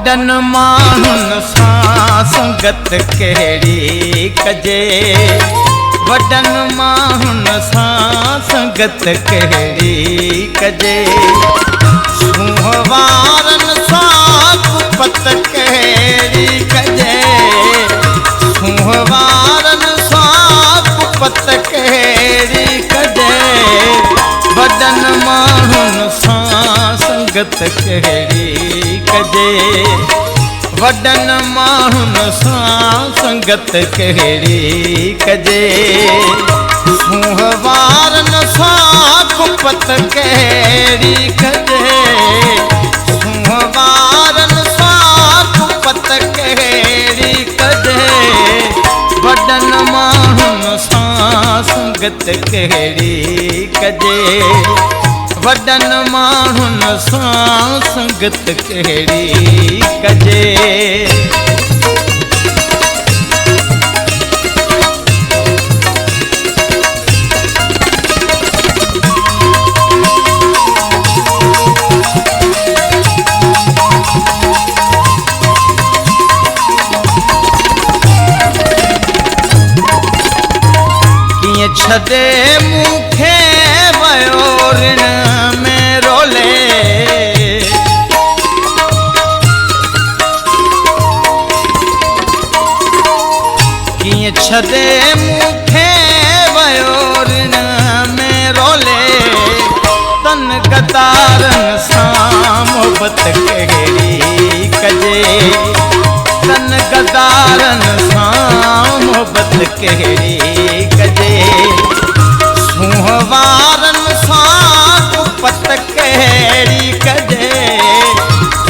वडन मानुन सां संगत कहिड़ी कजे, वडन मानुन सां संगत कहिड़ी कजे, सूंह वारन सां कुपत कहिड़ी कजे, सूंह वारन सां कुपत कहिड़ी कजे, वडन मानुन सां संगत कहिड़ी कजे, वडन मानुन सां संगत कहिड़ी कजे, सूंह वारन सां कुपत कहिड़ी कजे, सूंह वारन सां कुपत कहिड़ी कजे, वडन मानुन सां संगत कहिड़ी कजे, वडन मानुन सां संगत कहिड़ी कजे। कीअं छॾे मूंखे वयो ऋण में रोले, कीअं छॾे मूंखे वयो ऋण में रोले, तन गदारन सां मोहबत कहिड़ी कजे, तन गदारन सां मोहबत कहिड़ी कजे, सूंह वारन सां कुपत कहिड़ी कजे,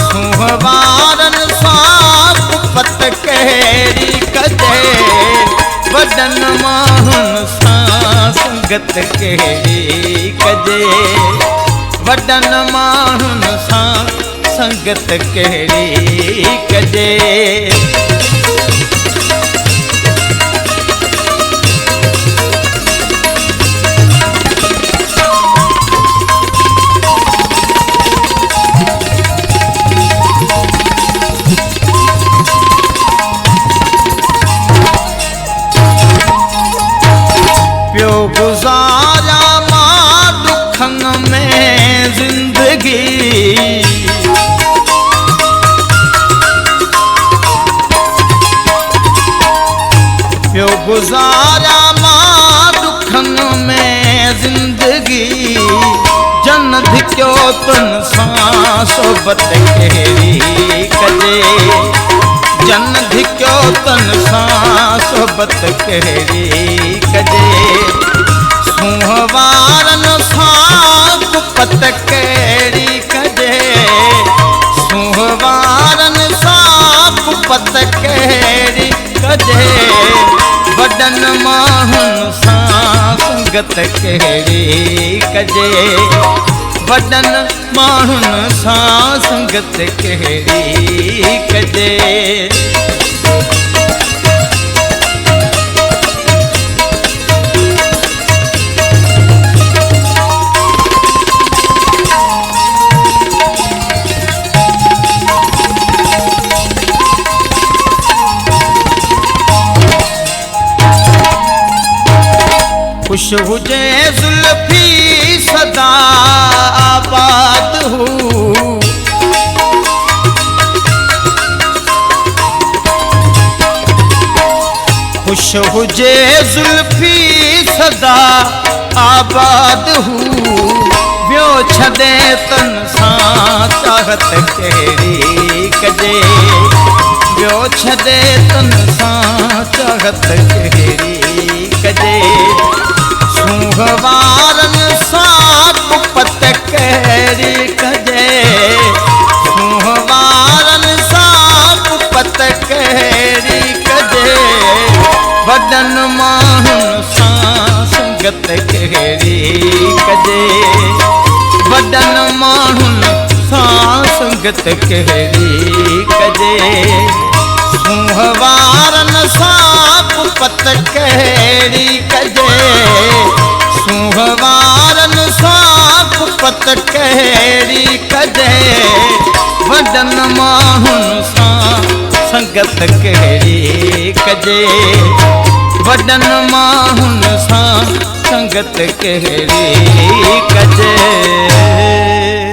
सूंह वारन सां कुपत कहिड़ी कजे, वडन मानुन सां संगत कहिड़ी कजे, वडन मानुन सां संगत कहिड़ी कजे। प्यो गुज़ारा मां दुखन में जिंदगी, प्यो गुज़ारा मां दुखन में जिंदगी, जन धिक्यो तन सां सोबत कहिड़ी कजे, जन धिक्यो तन सां सोबत कहिड़ी कजे, सूंह वारन सां कुपत कहिड़ी कजे, सूंह वारन सां कुपत कहिड़ी कजे, वडन मानुन सां संगत कहिड़ी कजे, वडन मानुन सां संगत कहिड़ी कजे। खुश हुजे जुल्फी सदा आबाद हूँ, खुश हुजे जुल्फी सदा आबाद हूँ, ॿियो छॾे तन सां चाहत कहिड़ी कजे, ॿियो छॾे तन सां चाहत कहिड़ी कजे, सूंह वारन सां कुपत कहिड़ी कजे, सूंह वारन सां कुपत कहिड़ी कजे, वडन मानुन सां संगत कहिड़ी कजे, वडन मानुन सां संगत कहिड़ी कजे, सूंह वारन सां कुपत कहिड़ी कजे, सूंह वारन सां कुपत कहिड़ी कजे, वॾन माण्हुनि सां संगत कहिड़ी कजे, वॾन माण्हुनि सां संगत कहिड़ी कजे।